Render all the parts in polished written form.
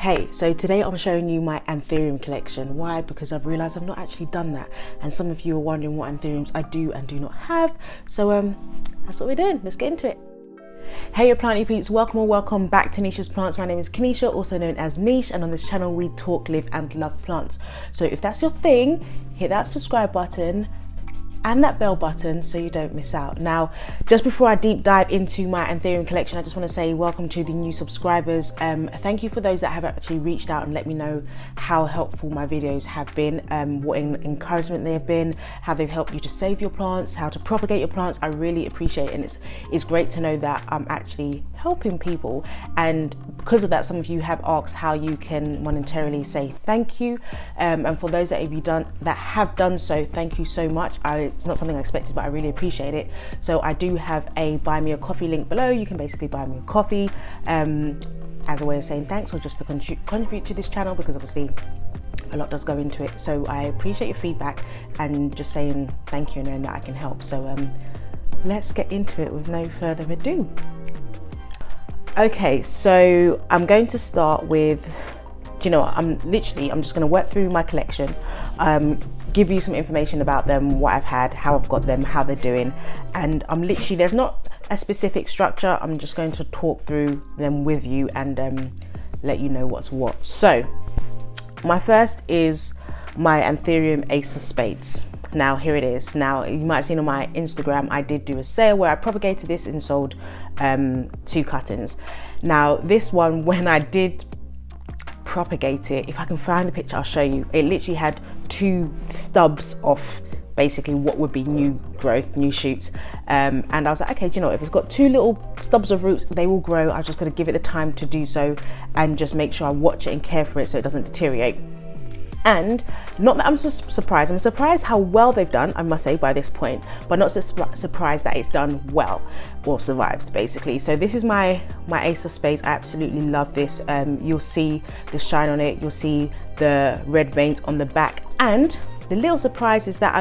Hey, so today I'm showing you my Antherium collection. Why? Because I've realized I've not actually done that. And some of you are wondering what Antheriums I do and do not have. So that's what we're doing. Let's get into it. Hey your planty peeps, welcome or welcome back to Niche's Plants. My name is Kanisha, also known as Niche, and on this channel we talk, live and love plants. So if that's your thing, hit that subscribe button and that bell button so you don't miss out. Now, just before I deep dive into my Antherium collection, I just want to say welcome to the new subscribers. Thank you for those that have actually reached out and let me know how helpful my videos have been, what encouragement they have been, how they've helped you to save your plants, how to propagate your plants. I really appreciate it, and it's great to know that I'm actually helping people. And because of that, some of you have asked how you can monetarily say thank you, and for those that have done so, thank you so much. It's not something I expected, but I really appreciate it. So I do have a buy me a coffee link below. You can basically buy me a coffee as a way of saying thanks, or just to contribute to this channel, because obviously a lot does go into it. So I appreciate your feedback and just saying thank you and knowing that I can help. So let's get into it with no further ado. Okay, so I'm going to start with, do you know what, I'm just going to work through my collection, give you some information about them, what I've had, how I've got them, how they're doing, and there's not a specific structure. I'm just going to talk through them with you and let you know what's what. So my first is my Antherium Ace of Spades. Now here it is. Now you might have seen on my Instagram, I did do a sale where I propagated this and sold 2 cuttings. Now this one, when I did propagate it, if I can find the picture I'll show you, it literally had 2 stubs of basically what would be new growth, new shoots, and I was like, okay, do you know, if it's got 2 little stubs of roots, they will grow. I'm just going to give it the time to do so and just make sure I watch it and care for it so it doesn't deteriorate. And not that I'm surprised, I'm surprised how well they've done, I must say, by this point, but not so surprised that it's done well or survived, basically. So this is my Ace of Spades. I absolutely love this. You'll see the shine on it, you'll see the red veins on the back, and the little surprise is that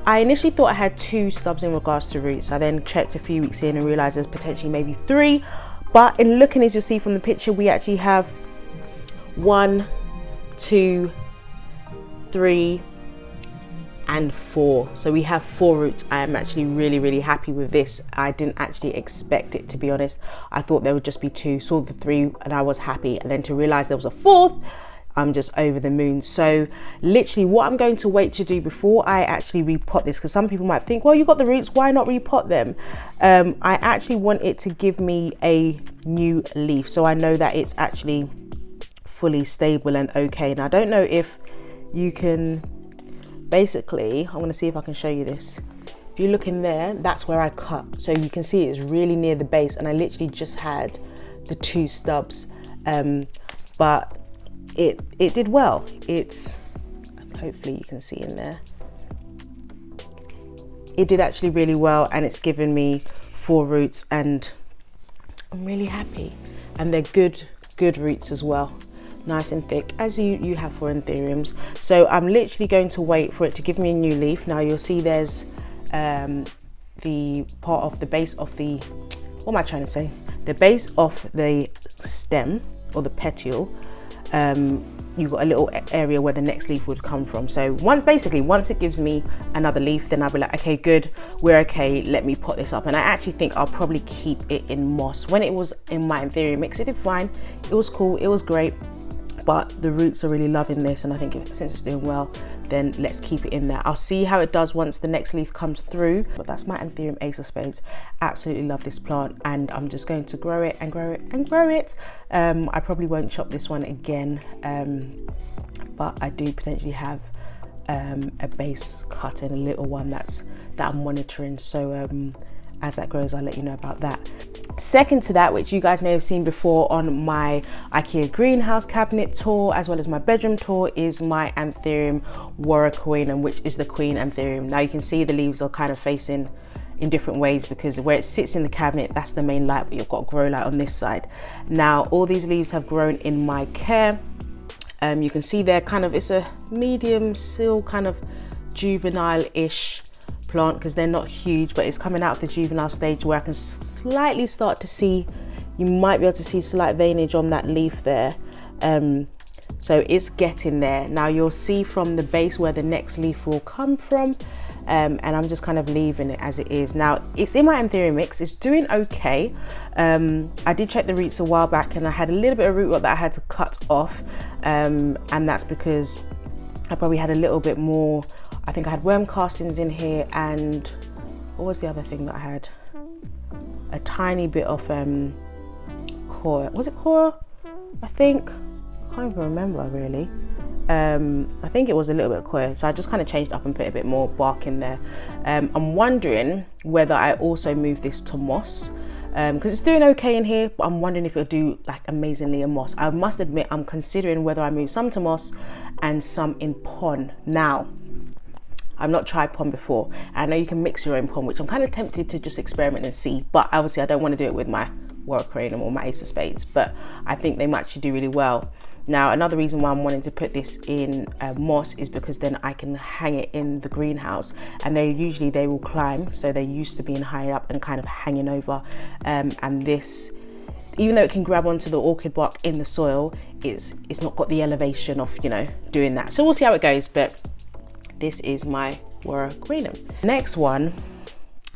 I initially thought I had 2 stubs in regards to roots. I then checked a few weeks in and realized there's potentially maybe 3, but in looking, as you'll see from the picture, we actually have 1, 2, 3 and 4. So we have 4 roots. I am actually really happy with this. I didn't actually expect it, to be honest. I thought there would just be 2, saw the 3 and I was happy, and then to realize there was a 4th, I'm just over the moon. So literally what I'm going to wait to do before I actually repot this, because some people might think, well, you got the roots, why not repot them? I actually want it to give me a new leaf, so I know that it's actually fully stable and okay. And I don't know if you can, basically, I'm going to see if I can show you this. If you look in there, that's where I cut, so you can see it's really near the base, and I literally just had the 2 stubs, but it did well. It's, hopefully you can see in there, it did actually really well, and it's given me 4 roots, and I'm really happy. And they're good roots as well, nice and thick, as you have for Antheriums. So I'm literally going to wait for it to give me a new leaf. Now you'll see there's the part of the base of the, what am I trying to say? The base of the stem or the petiole, you've got a little area where the next leaf would come from. So once it gives me another leaf, then I'll be like, okay, good, we're okay, let me pot this up. And I actually think I'll probably keep it in moss. When it was in my Antherium mix, it did fine, it was cool, it was great, but the roots are really loving this, and I think since it's doing well, then let's keep it in there. I'll see how it does once the next leaf comes through. But that's my Antherium Ace of Spades. Absolutely love this plant, and I'm just going to grow it and grow it and grow it. I probably won't chop this one again, but I do potentially have a base cut and a little one that I'm monitoring. So as that grows, I'll let you know about that. Second to that, which you guys may have seen before on my IKEA greenhouse cabinet tour, as well as my bedroom tour, is my Antherium Waterfall, and which is the Queen Antherium. Now you can see the leaves are kind of facing in different ways, because where it sits in the cabinet, that's the main light, but you've got a grow light on this side. Now all these leaves have grown in my care. You can see there, kind of, it's a medium, still kind of juvenile-ish plant, because they're not huge, but it's coming out of the juvenile stage where I can slightly start to see, you might be able to see slight veinage on that leaf there. So it's getting there. Now you'll see from the base where the next leaf will come from, and I'm just kind of leaving it as it is. Now it's in my Antherium mix, it's doing okay. I did check the roots a while back and I had a little bit of root rot that I had to cut off, and that's because I probably had a little bit more, I think I had worm castings in here, and what was the other thing that I had? A tiny bit of core, was it core? I think, I can't even remember really. I think it was a little bit of core, so I just kind of changed up and put a bit more bark in there. I'm wondering whether I also move this to moss, because it's doing okay in here, but I'm wondering if it'll do like amazingly in moss. I must admit I'm considering whether I move some to moss and some in pond. Now I've not tried pond before. I know you can mix your own pond, which I'm kind of tempted to just experiment and see, but obviously I don't want to do it with my Waterfall or my Ace of Spades, but I think they might actually do really well. Now another reason why I'm wanting to put this in moss is because then I can hang it in the greenhouse, and they will climb, so they're used to being high up and kind of hanging over, and this, even though it can grab onto the orchid bark in the soil, it's not got the elevation of, you know, doing that. So we'll see how it goes, but this is my Waterfall. Next one,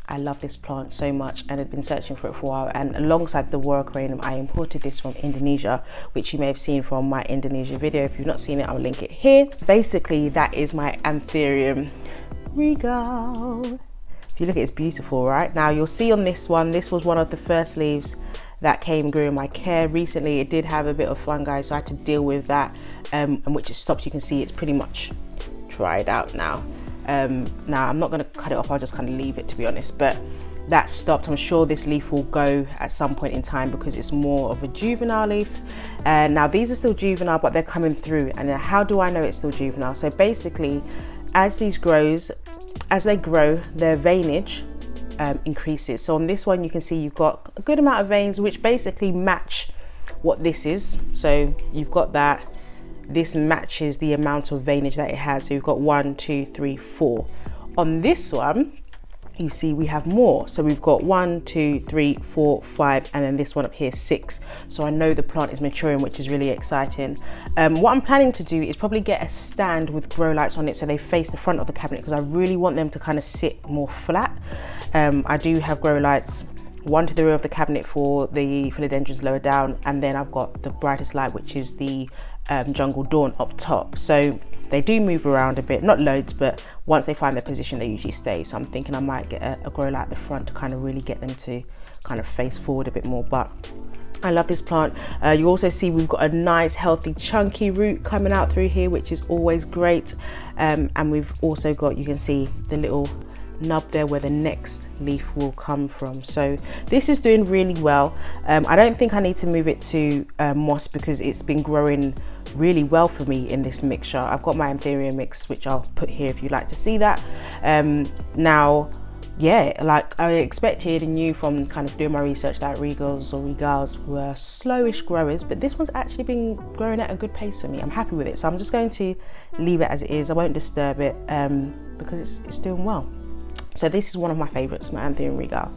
I love this plant so much and I've been searching for it for a while, and alongside the Waterfall I imported this from Indonesia, which you may have seen from my Indonesia video. If you've not seen it, I'll link it here. Basically that is my Antherium Regal. If you look at it, it's beautiful, right? Now you'll see on this one, this was one of the first leaves that came grew in my care. Recently it did have a bit of fungi, so I had to deal with that, and which it stopped. You can see it's pretty much dried out now. Now I'm not going to cut it off, I'll just kind of leave it, to be honest, but that stopped. I'm sure this leaf will go at some point in time because it's more of a juvenile leaf. And now these are still juvenile, but they're coming through. And how do I know it's still juvenile? So basically as they grow, their veinage increases. So on this one you can see you've got a good amount of veins which basically match what this is. So you've got that. This matches the amount of veinage that it has. So you've got 1, 2, 3, 4. On this one, you see we have more. So we've got 1, 2, 3, 4, 5, and then this one up here, 6. So I know the plant is maturing, which is really exciting. What I'm planning to do is probably get a stand with grow lights on it so they face the front of the cabinet, because I really want them to kind of sit more flat. I do have grow lights, one to the rear of the cabinet for the philodendrons lower down, and then I've got the brightest light, which is the Jungle Dawn up top. So they do move around a bit, not loads, but once they find their position they usually stay. So I'm thinking I might get a grow light at the front to kind of really get them to kind of face forward a bit more. But I love this plant. You also see we've got a nice healthy chunky root coming out through here, which is always great, and we've also got, you can see the little nub there where the next leaf will come from. So this is doing really well. I don't think I need to move it to moss because it's been growing really well for me in this mixture. I've got my Antherium mix, which I'll put here if you'd like to see that. Now, yeah, like I expected and knew from kind of doing my research that regals were slowish growers, but this one's actually been growing at a good pace for me. I'm happy with it, so I'm just going to leave it as it is. I won't disturb it because it's doing well. So this is one of my favorites, my Antherium Regal.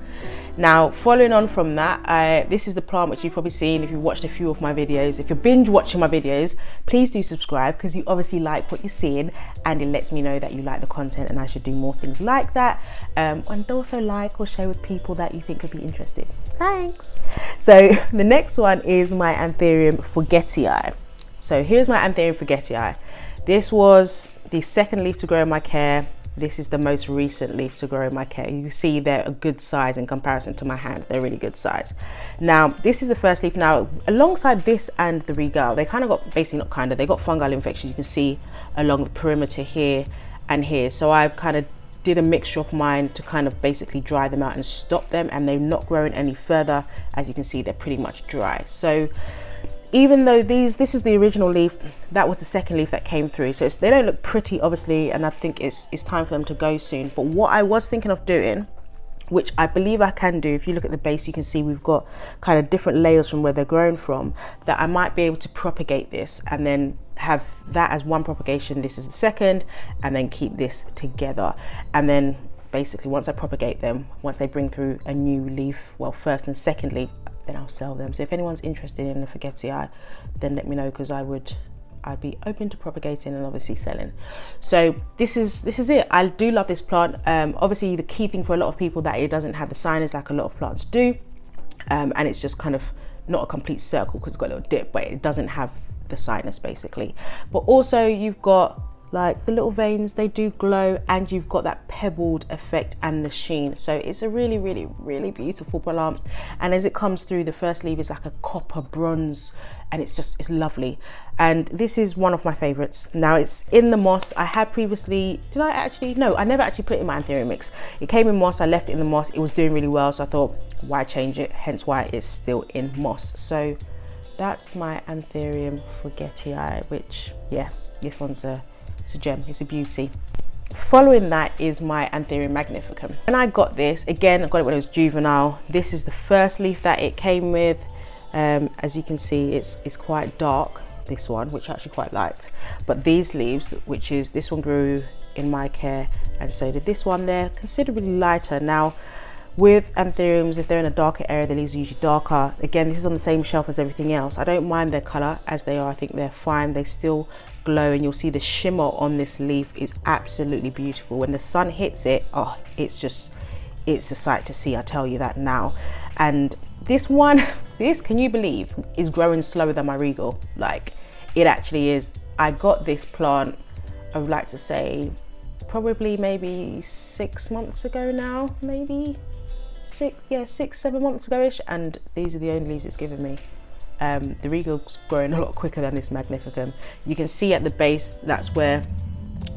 Now, following on from that, this is the plant which you've probably seen if you've watched a few of my videos. If you're binge watching my videos, please do subscribe because you obviously like what you're seeing and it lets me know that you like the content and I should do more things like that. And also like or share with people that you think could be interested. Thanks. So the next one is my Antherium Forgetii. So here's my Antherium Forgetii. This was the second leaf to grow in my care. This is the most recent leaf to grow in my care. You can see they're a good size in comparison to my hand. They're really good size. Now, this is the first leaf. Now, alongside this and the Regal, they kind of got, basically not kind of, they got fungal infections. You can see along the perimeter here and here. So I've kind of did a mixture of mine to kind of basically dry them out and stop them, and they're not growing any further. As you can see, they're pretty much dry. So even though this is the original leaf, that was the second leaf that came through. So they don't look pretty, obviously, and I think it's time for them to go soon. But what I was thinking of doing, which I believe I can do, if you look at the base, you can see we've got kind of different layers from where they're grown from, that I might be able to propagate this and then have that as one propagation, this is the second, and then keep this together. And then basically once I propagate them, once they bring through a new leaf, well, first and second leaf, then I'll sell them. So if anyone's interested in the forgetii, then let me know, because I'd be open to propagating and obviously selling. So this is it. I do love this plant. Obviously the key thing for a lot of people that it doesn't have the sinus like a lot of plants do, and it's just kind of not a complete circle because it's got a little dip, but it doesn't have the sinus basically. But also you've got like the little veins, they do glow, and you've got that pebbled effect and the sheen. So it's a really, really, really beautiful plant. And as it comes through, the first leaf is like a copper bronze, and it's lovely. And this is one of my favorites. Now it's in the moss. I had previously, no, I never actually put it in my Antherium mix. It came in moss, I left it in the moss. It was doing really well, so I thought, why change it? Hence why it's still in moss. So that's my Antherium forgetii, which, yeah, this one's it's a gem, it's a beauty. Following that is my Antherium magnificum. When I got this, again, I got it when it was juvenile. This is the first leaf that it came with. As you can see, it's quite dark, this one, which I actually quite liked. But these leaves, which is, this one grew in my care, and so did this one, they're considerably lighter. Now, with Antheriums, if they're in a darker area, the leaves are usually darker. Again, this is on the same shelf as everything else. I don't mind their color as they are. I think they're fine. They still glow, and you'll see the shimmer on this leaf is absolutely beautiful. When the sun hits it, oh, it's a sight to see, I tell you that now. And this one, can you believe, is growing slower than my Regal. Like, it actually is. I got this plant, I would like to say, probably maybe 6 months ago now, maybe 6-7 months ago-ish, and these are the only leaves it's given me. The Regal's growing a lot quicker than this Magnificum. You can see at the base, that's where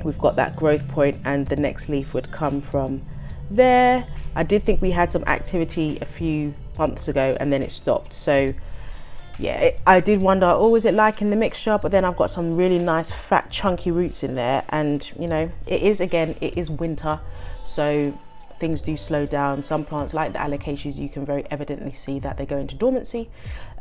we've got that growth point, and the next leaf would come from there. I did think we had some activity a few months ago, and then it stopped. So yeah, I did wonder, oh, is it like in the mixture? But then I've got some really nice fat chunky roots in there, and you know, it is winter, so things do slow down. Some plants like the alocasias, you can very evidently see that they go into dormancy,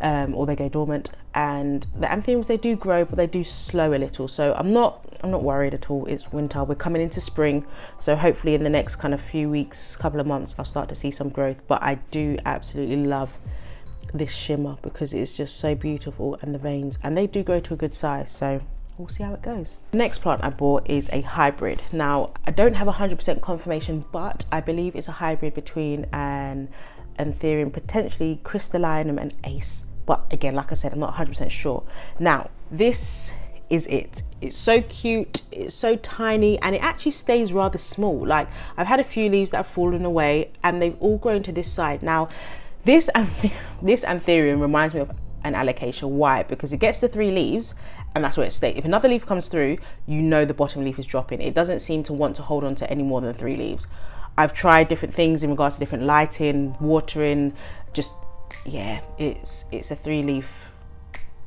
or they go dormant. And the Antheriums, they do grow, but they do slow a little. So I'm not worried at all. It's winter, we're coming into spring, so hopefully in the next kind of few weeks, couple of months, I'll start to see some growth. But I do absolutely love this shimmer because it's just so beautiful, and the veins, and they do grow to a good size. So we'll see how it goes. The next plant I bought is a hybrid. Now, I don't have 100% confirmation, but I believe it's a hybrid between an Antherium, potentially Crystallinum, and Ace. But again, like I said, I'm not 100% sure. Now, this is it. It's so cute, it's so tiny, and it actually stays rather small. Like, I've had a few leaves that have fallen away, and they've all grown to this side. Now, this Antherium reminds me of an alocasia. Why? Because it gets the 3 leaves, and that's where it stays. If another leaf comes through, you know the bottom leaf is dropping. It doesn't seem to want to hold on to any more than 3 leaves. I've tried different things in regards to different lighting, watering, just, yeah, it's a 3-leaf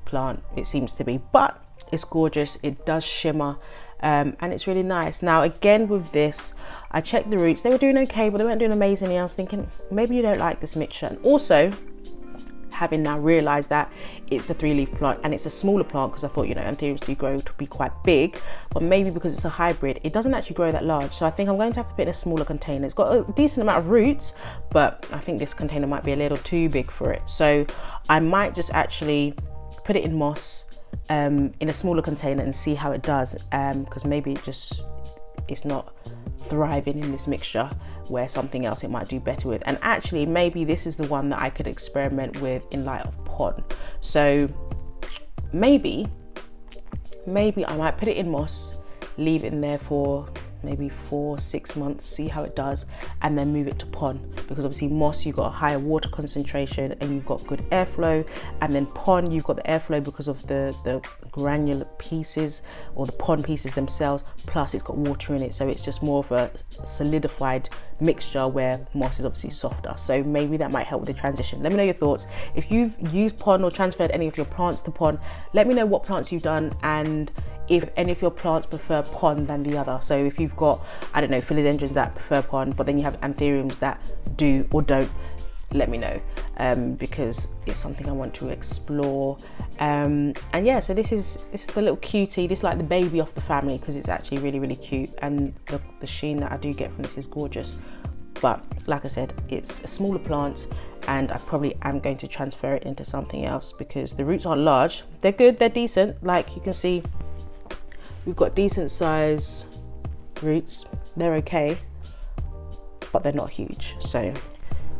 plant, it seems to be, but it's gorgeous. It does shimmer, and it's really nice. Now, again, with this, I checked the roots. They were doing okay, but they weren't doing amazingly. I was thinking, maybe you don't like this mixture. And also, having now realized that it's a 3-leaf plant and it's a smaller plant, because I thought, you know, Antheriums do grow to be quite big, but maybe because it's a hybrid, it doesn't actually grow that large. So I think I'm going to have to put it in a smaller container. It's got a decent amount of roots, but I think this container might be a little too big for it. So I might just actually put it in moss, in a smaller container, and see how it does, because maybe it's not thriving in this mixture, where something else it might do better with. And actually, maybe this is the one that I could experiment with in light of pond. So maybe I might put it in moss, leave it in there for maybe 4-6 months, see how it does, and then move it to pond, because obviously moss, you've got a higher water concentration and you've got good airflow, and then pond, you've got the airflow because of the granular pieces, or the pond pieces themselves, plus it's got water in it, so it's just more of a solidified mixture, where moss is obviously softer. So maybe that might help with the transition. Let me know your thoughts. If you've used pond or transferred any of your plants to pond, let me know what plants you've done, and if any of your plants prefer pond than the other. So if you've got, I don't know, philodendrons that prefer pond, but then you have Antheriums that do or don't, let me know, because it's something I want to explore. And yeah, so this is the little cutie. This is like the baby of the family, because it's actually really, really cute, and the sheen that I do get from this is gorgeous. But like I said, it's a smaller plant, and I probably am going to transfer it into something else because the roots aren't large. They're good, they're decent. Like you can see, we've got decent size roots. They're okay, but they're not huge. So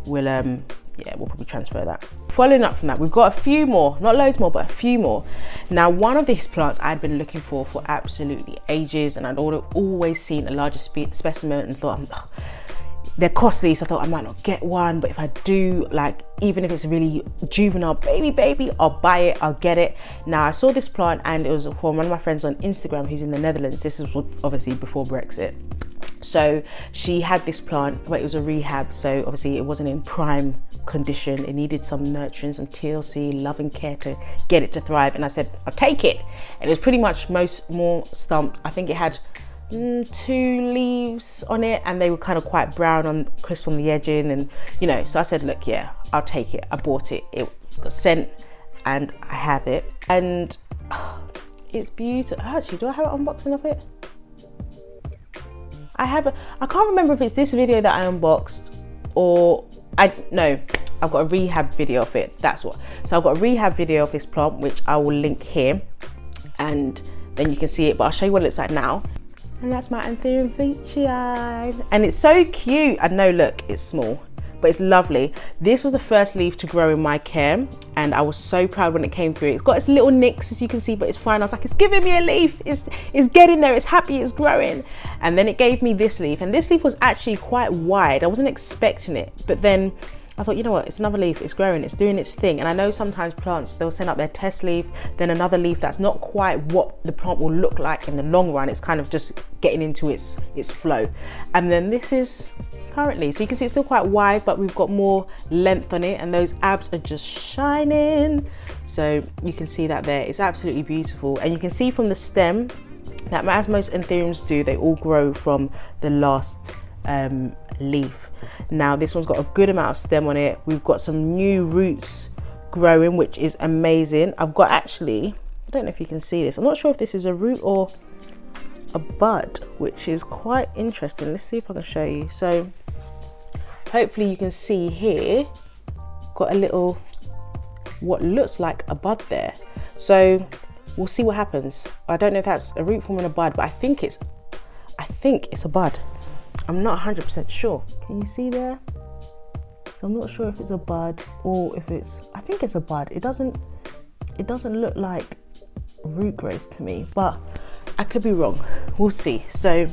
we'll probably transfer that. Following up from that, we've got a few more, not loads more, but a few more. Now, one of these plants I'd been looking for absolutely ages, and I'd always seen a larger specimen and thought, oh, they're costly, so I thought I might not get one, but if I do, like, even if it's a really juvenile baby, I'll buy it, I'll get it. Now, I saw this plant and it was from one of my friends on Instagram who's in the Netherlands. This is obviously before Brexit. So she had this plant, but it was a rehab, so obviously it wasn't in prime condition. It needed some nurturing, some TLC, love and care to get it to thrive. And I said, I'll take it. And it was pretty much more stumps. I think it had 2 leaves on it, and they were kind of quite brown crisp on the edging, and you know, so I said, look, yeah, I'll take it. I bought it, it got sent, and I have it, and it's beautiful. Actually, do I have an unboxing of it? I can't remember if it's this video that I unboxed or no, I've got a rehab video of it. That's what. So I've got a rehab video of this plant, which I will link here, and then you can see it, but I'll show you what it looks like now. And that's my Antherium feature, and it's so cute. I know, look, it's small, but it's lovely. This was the first leaf to grow in my care, and I was so proud when it came through. It's got its little nicks, as you can see, but it's fine. I was like, it's giving me a leaf. It's getting there. It's happy. It's growing. And then it gave me this leaf, and this leaf was actually quite wide. I wasn't expecting it, but then I thought, you know what, it's another leaf, it's growing, it's doing its thing. And I know sometimes plants, they'll send up their test leaf, then another leaf that's not quite what the plant will look like in the long run. It's kind of just getting into its flow. And then this is currently, so you can see it's still quite wide, but we've got more length on it, and those abs are just shining. So you can see that there, it's absolutely beautiful. And you can see from the stem that, as most Anthuriums do, they all grow from the last leaf. Now this one's got a good amount of stem on it. We've got some new roots growing, which is amazing. I've got, actually, I don't know if you can see this, I'm not sure if this is a root or a bud, which is quite interesting. Let's see if I can show you. So hopefully you can see here, got a little, what looks like a bud there. So we'll see what happens. I don't know if that's a root forming a bud, but I think it's a bud. I'm not 100% sure. Can you see there? So I'm not sure if it's a bud or if I think it's a bud. It doesn't look like root growth to me, but I could be wrong. We'll see. So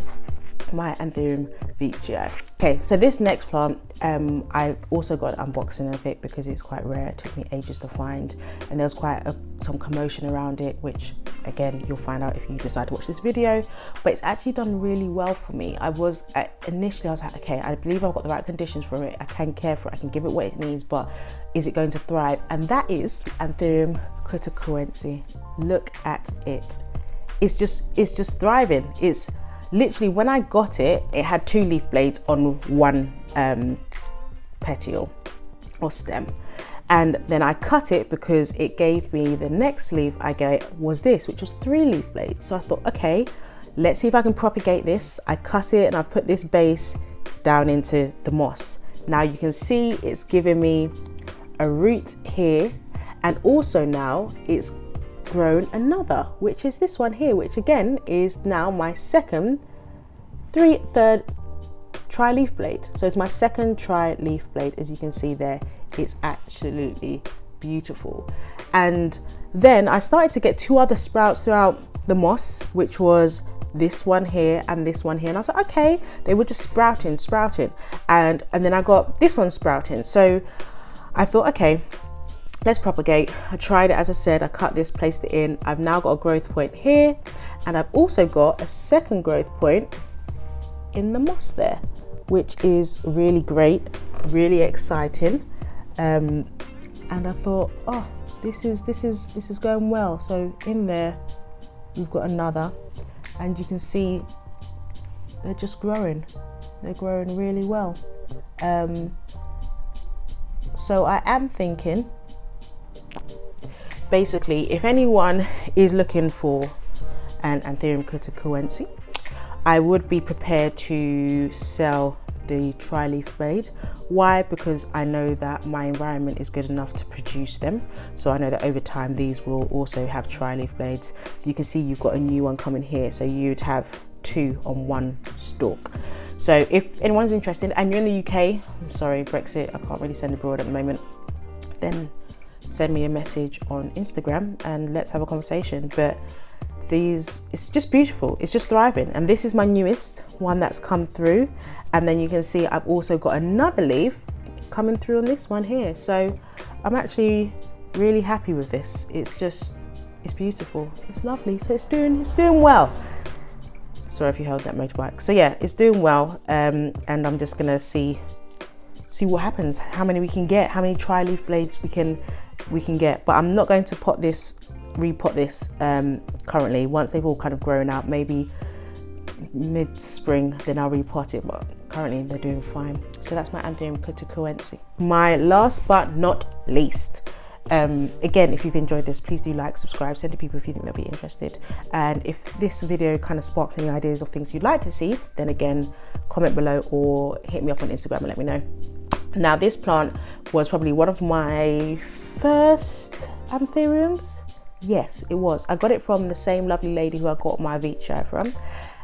my Antherium Veitchii. Okay, so this next plant, I also got an unboxing of it because it's quite rare. It took me ages to find, and there was quite some commotion around it, which again, you'll find out if you decide to watch this video, but it's actually done really well for me. Initially I was like, okay, I believe I've got the right conditions for it. I can care for it, I can give it what it needs, but is it going to thrive? And that is Antherium Cryptocurrency. Look at it. It's just thriving. It's literally, when I got it, it had 2 leaf blades on one petiole or stem. And then I cut it because it gave me, the next leaf I got was this, which was 3 leaf blades. So I thought, okay, let's see if I can propagate this. I cut it and I put this base down into the moss. Now you can see it's giving me a root here, and also now it's grown another, which is this one here, which again is now my third tri-leaf blade. So it's my second tri-leaf blade, as you can see there. It's absolutely beautiful. And then I started to get 2 other sprouts throughout the moss, which was this one here and this one here. And I was like, okay, they were just sprouting. And then I got this one sprouting. So I thought, okay, let's propagate. I tried it, as I said, I cut this, placed it in. I've now got a growth point here, and I've also got a second growth point in the moss there, which is really great, really exciting. And I thought, oh, this is going well. So in there, we've got another, and you can see they're just growing. They're growing really well. So I am thinking, basically, if anyone is looking for an Antherium Cryptocurrency, I would be prepared to sell the tri-leaf blade. Why? Because I know that my environment is good enough to produce them. So I know that over time these will also have tri-leaf blades. You can see you've got a new one coming here, so you'd have 2 on 1 stalk. So if anyone's interested and you're in the UK, I'm sorry, Brexit, I can't really send abroad at the moment, then send me a message on Instagram and let's have a conversation. But these, it's just beautiful, it's just thriving. And this is my newest one that's come through. And then you can see I've also got another leaf coming through on this one here. So I'm actually really happy with this. It's beautiful, it's lovely. So it's doing well. Sorry if you held that motorbike. So yeah, it's doing well, and I'm just gonna see what happens, how many we can get, how many tri-leaf blades we can get. But I'm not going to repot this currently. Once they've all kind of grown out, maybe mid-spring, then I'll repot it. But currently they're doing fine. So that's my Antherium Cryptocurrency. My last but not least. Again, if you've enjoyed this, please do like, subscribe, send to people if you think they'll be interested. And if this video kind of sparks any ideas of things you'd like to see, then again, comment below or hit me up on Instagram and let me know. Now, this plant was probably one of my first Anthuriums. Yes, it was. I got it from the same lovely lady who I got my Vicha from.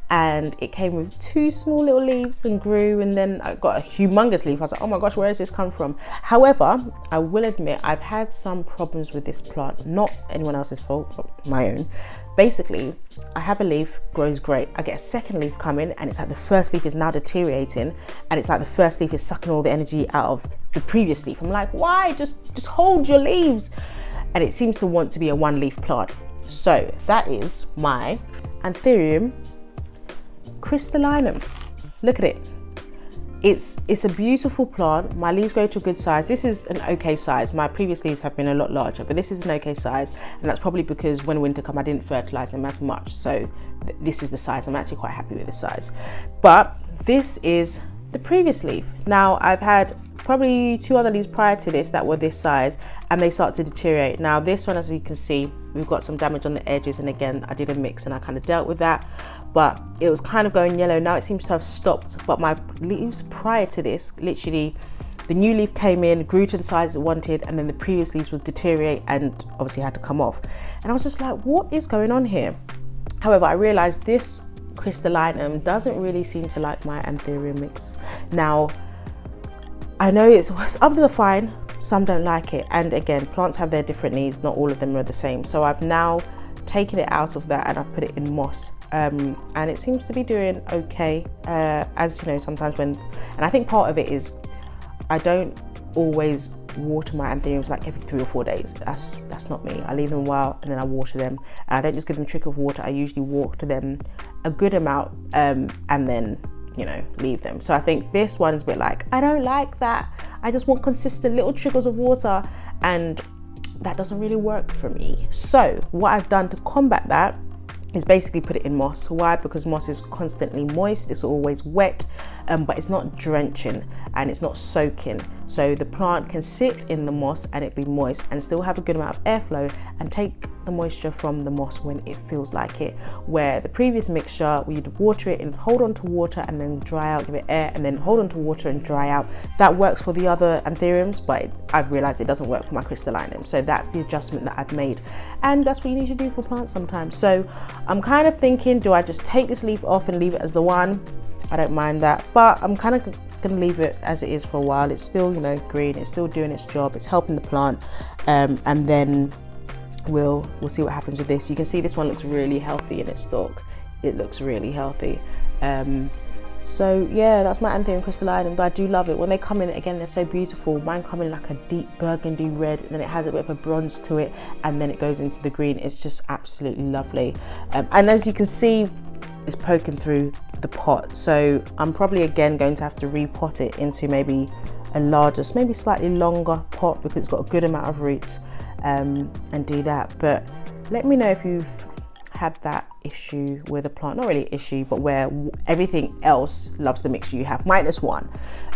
And it came with 2 small little leaves and grew, and then I got a humongous leaf. I was like, oh my gosh, where has this come from? However, I will admit I've had some problems with this plant, not anyone else's fault, but my own. Basically, I have a leaf, grows great. I get a second leaf coming and it's like the first leaf is now deteriorating, and it's like the first leaf is sucking all the energy out of the previous leaf. I'm like, why? Just hold your leaves. And it seems to want to be a 1-leaf plant. So that is my Antherium crystallinum. Look at it. It's a beautiful plant. My leaves grow to a good size. This is an okay size. My previous leaves have been a lot larger, but this is an okay size, and that's probably because when winter come I didn't fertilize them as much. So this is the size. I'm actually quite happy with this size. But this is the previous leaf. Now I've had probably 2 other leaves prior to this that were this size, and they start to deteriorate. Now this one, as you can see, we've got some damage on the edges, and again I did a mix and I kind of dealt with that, but it was kind of going yellow. Now it seems to have stopped, but my leaves prior to this, literally the new leaf came in, grew to the size it wanted, and then the previous leaves would deteriorate and obviously had to come off. And I was just like, what is going on here? However, I realized this crystallinum doesn't really seem to like my Antherium mix. Now I know others are fine, some don't like it, and again, plants have their different needs, not all of them are the same. So I've now taken it out of that and I've put it in moss, and it seems to be doing okay. As you know, sometimes and I think part of it is I don't always water my Anthuriums like every 3 or 4 days. That's not me. I leave them a while and then I water them, and I don't just give them a trick of water. I usually water them a good amount, and then leave them. So I think this one's a bit like, I don't like that. I just want consistent little trickles of water, and that doesn't really work for me. So what I've done to combat that is basically put it in moss. Why? Because moss is constantly moist, it's always wet, but it's not drenching and it's not soaking. So the plant can sit in the moss and it be moist and still have a good amount of airflow and take the moisture from the moss when it feels like it. Where the previous mixture, we'd water it and hold on to water and then dry out, give it air, and then hold on to water and dry out. That works for the other Anthuriums, but I've realized it doesn't work for my crystallinum. So that's the adjustment that I've made, and that's what you need to do for plants sometimes. So I'm kind of thinking, do I just take this leaf off and leave it as the one? I don't mind that, but I'm kind of gonna leave it as it is for a while. It's still, green, it's still doing its job, it's helping the plant, and then we'll see what happens with this. You can see this one looks really healthy in its stalk. It looks really healthy. So yeah, that's my Antherium crystallinum, but I do love it. When they come in, again, they're so beautiful. Mine come in like a deep burgundy red, and then it has a bit of a bronze to it, and then it goes into the green. It's just absolutely lovely. And as you can see, it's poking through the pot. So I'm probably again going to have to repot it into maybe a larger, maybe slightly longer pot, because it's got a good amount of roots, and do that. But let me know if you've had that issue with a plant, not really issue, but where everything else loves the mixture you have, minus one.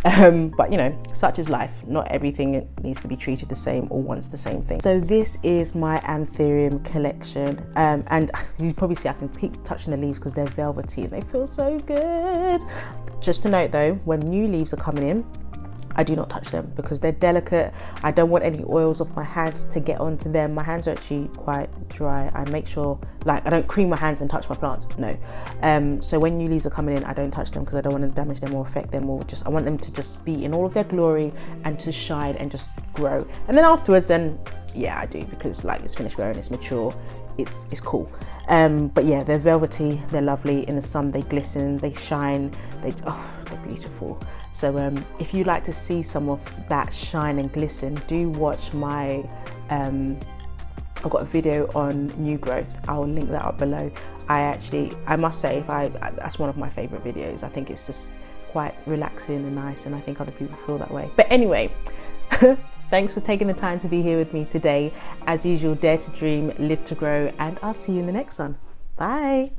But such is life. Not everything needs to be treated the same or wants the same thing. So this is my Antherium collection, and you probably see I can keep touching the leaves because they're velvety and they feel so good. Just to note though, when new leaves are coming in, I do not touch them because they're delicate. I don't want any oils off my hands to get onto them. My hands are actually quite dry. I make sure, like, I don't cream my hands and touch my plants, no. So when new leaves are coming in, I don't touch them because I don't want to damage them or affect them, or just, I want them to just be in all of their glory and to shine and just grow. And then afterwards, then yeah, I do, because like it's finished growing, it's mature, it's cool. But yeah, they're velvety, they're lovely. In the sun, they glisten, they shine, they're beautiful. So if you like to see some of that shine and glisten, do watch my, I've got a video on new growth. I'll link that up below. I must say, that's one of my favorite videos. I think it's just quite relaxing and nice, and I think other people feel that way. But anyway, thanks for taking the time to be here with me today. As usual, dare to dream, live to grow, and I'll see you in the next one. Bye.